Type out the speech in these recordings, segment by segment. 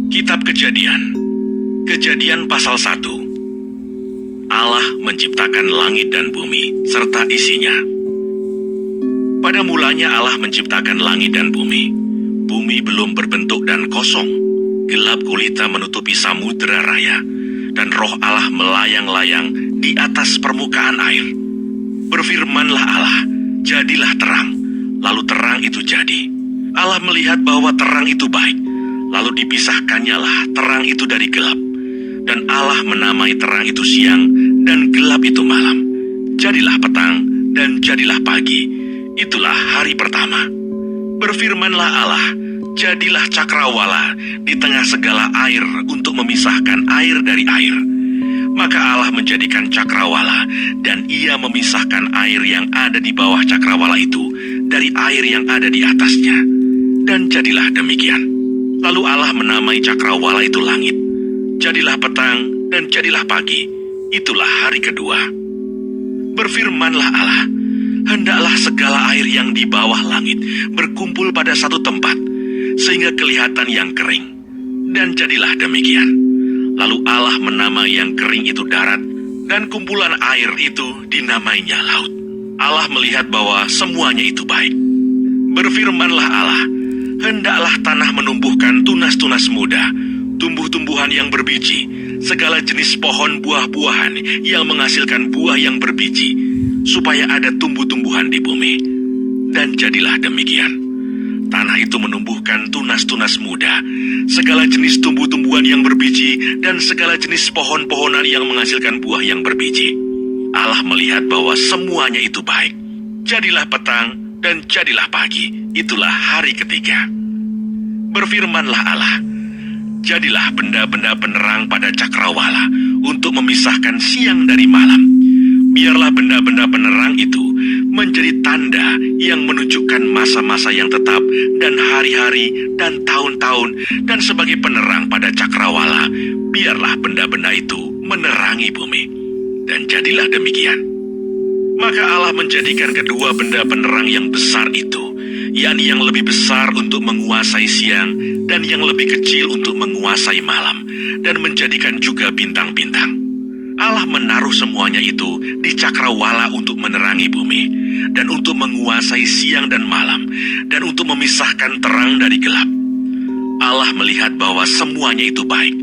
Kitab Kejadian. Kejadian pasal 1. Allah menciptakan langit dan bumi serta isinya. Pada mulanya Allah menciptakan langit dan bumi. Bumi belum berbentuk dan kosong. Gelap gulita menutupi samudera raya, dan roh Allah melayang-layang di atas permukaan air. Berfirmanlah Allah, jadilah terang. Lalu terang itu jadi. Allah melihat bahwa terang itu baik. Lalu dipisahkannyalah terang itu dari gelap. Dan Allah menamai terang itu siang, dan gelap itu malam. Jadilah petang, dan jadilah pagi. Itulah hari pertama. Berfirmanlah Allah, jadilah cakrawala di tengah segala air untuk memisahkan air dari air. Maka Allah menjadikan cakrawala, dan ia memisahkan air yang ada di bawah cakrawala itu dari air yang ada di atasnya. Dan jadilah demikian. Lalu Allah menamai cakrawala itu langit. Jadilah petang, dan jadilah pagi. Itulah hari kedua. Berfirmanlah Allah, hendaklah segala air yang di bawah langit berkumpul pada satu tempat, sehingga kelihatan yang kering. Dan jadilah demikian. Lalu Allah menamai yang kering itu darat, dan kumpulan air itu dinamainya laut. Allah melihat bahwa semuanya itu baik. Berfirmanlah Allah, hendaklah tanah menumbuhkan tunas-tunas muda, tumbuh-tumbuhan yang berbiji, segala jenis pohon buah-buahan yang menghasilkan buah yang berbiji, supaya ada tumbuh-tumbuhan di bumi. Dan jadilah demikian. Tanah itu menumbuhkan tunas-tunas muda, segala jenis tumbuh-tumbuhan yang berbiji, dan segala jenis pohon-pohonan yang menghasilkan buah yang berbiji. Allah melihat bahwa semuanya itu baik. Jadilah petang, dan jadilah pagi. Itulah hari ketiga. Berfirmanlah Allah, jadilah benda-benda penerang pada cakrawala untuk memisahkan siang dari malam. Biarlah benda-benda penerang itu menjadi tanda yang menunjukkan masa-masa yang tetap dan hari-hari dan tahun-tahun, dan sebagai penerang pada cakrawala, biarlah benda-benda itu menerangi bumi. Dan jadilah demikian. Maka Allah menjadikan kedua benda penerang yang besar itu, yakni yang lebih besar untuk menguasai siang dan yang lebih kecil untuk menguasai malam, dan menjadikan juga bintang-bintang. Allah menaruh semuanya itu di cakrawala untuk menerangi bumi, dan untuk menguasai siang dan malam, dan untuk memisahkan terang dari gelap. Allah melihat bahwa semuanya itu baik.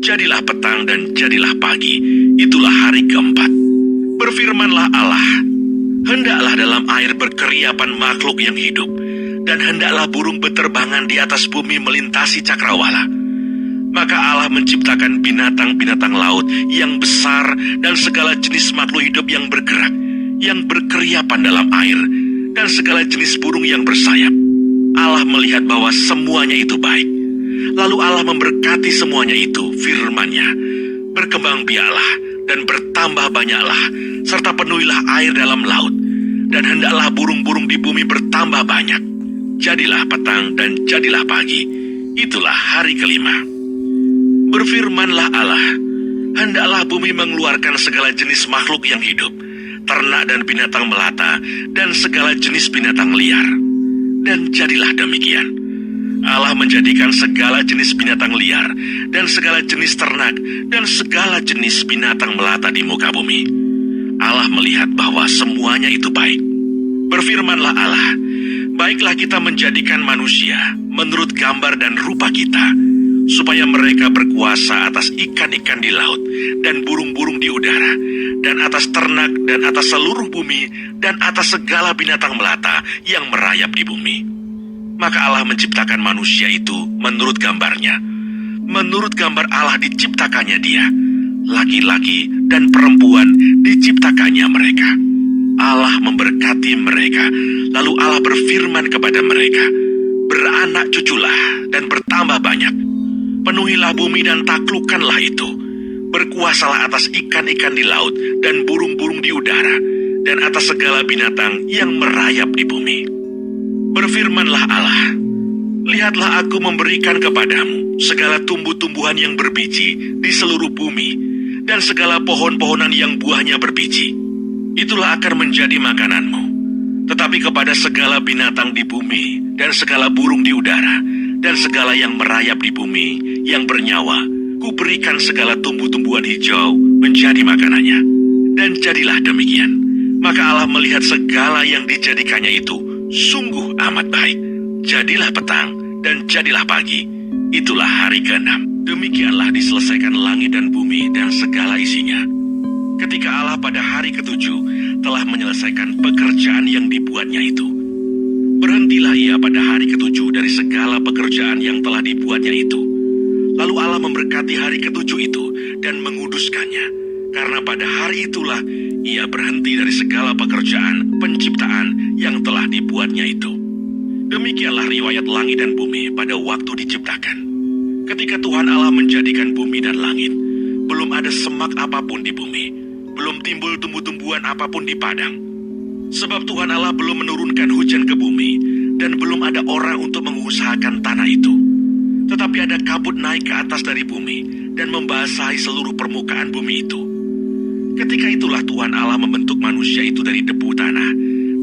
Jadilah petang dan jadilah pagi. Itulah hari keempat. Berfirmanlah Allah, hendaklah dalam air berkeriapan makhluk yang hidup, dan hendaklah burung beterbangan di atas bumi melintasi cakrawala. Maka Allah menciptakan binatang-binatang laut yang besar dan segala jenis makhluk hidup yang bergerak, yang berkeriapan dalam air, dan segala jenis burung yang bersayap. Allah melihat bahwa semuanya itu baik. Lalu Allah memberkati semuanya itu, firman-Nya, berkembang biaklah dan bertambah banyaklah, serta penuhilah air dalam laut, dan hendaklah burung-burung di bumi bertambah banyak. Jadilah petang dan jadilah pagi. Itulah hari kelima. Berfirmanlah Allah, hendaklah bumi mengeluarkan segala jenis makhluk yang hidup, ternak dan binatang melata, dan segala jenis binatang liar. Dan jadilah demikian. Allah menjadikan segala jenis binatang liar, dan segala jenis ternak, dan segala jenis binatang melata di muka bumi. Allah melihat bahwa semuanya itu baik. Berfirmanlah Allah, baiklah kita menjadikan manusia menurut gambar dan rupa kita, supaya mereka berkuasa atas ikan-ikan di laut, dan burung-burung di udara, dan atas ternak, dan atas seluruh bumi, dan atas segala binatang melata yang merayap di bumi. Maka Allah menciptakan manusia itu menurut gambarnya. Menurut gambar Allah diciptakannya dia. Laki-laki dan perempuan diciptakannya mereka. Allah memberkati mereka, lalu Allah berfirman kepada mereka, beranak cuculah dan bertambah banyak. Penuhilah bumi dan taklukkanlah itu. Berkuasalah atas ikan-ikan di laut dan burung-burung di udara, dan atas segala binatang yang merayap di bumi. Berfirmanlah Allah, lihatlah aku memberikan kepadamu segala tumbuh-tumbuhan yang berbiji di seluruh bumi, dan segala pohon-pohonan yang buahnya berbiji. Itulah akan menjadi makananmu. Tetapi kepada segala binatang di bumi, dan segala burung di udara, dan segala yang merayap di bumi, yang bernyawa, kuberikan segala tumbuh-tumbuhan hijau menjadi makanannya. Dan jadilah demikian. Maka Allah melihat segala yang dijadikannya itu sungguh amat baik. Jadilah petang dan jadilah pagi. Itulah hari ke-6. Demikianlah diselesaikan langit dan bumi dan segala isinya. Ketika Allah pada hari ke-7 telah menyelesaikan pekerjaan yang dibuatnya itu, berhentilah ia pada hari ke-7 dari segala pekerjaan yang telah dibuatnya itu. Lalu Allah memberkati hari ke-7 itu dan menguduskannya, karena pada hari itulah ia berhenti dari segala pekerjaan penciptaan yang telah dibuatnya itu. Demikianlah riwayat langit dan bumi pada waktu diciptakan. Ketika Tuhan Allah menjadikan bumi dan langit, belum ada semak apapun di bumi, belum timbul tumbuh-tumbuhan apapun di padang. Sebab Tuhan Allah belum menurunkan hujan ke bumi, dan belum ada orang untuk mengusahakan tanah itu. Tetapi ada kabut naik ke atas dari bumi, dan membasahi seluruh permukaan bumi itu. Ketika itulah Tuhan Allah membentuk manusia itu dari debu tanah,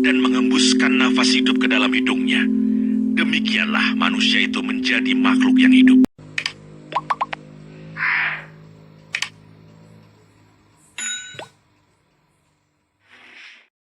dan mengembuskan nafas hidup ke dalam hidungnya. Demikianlah manusia itu menjadi makhluk yang hidup.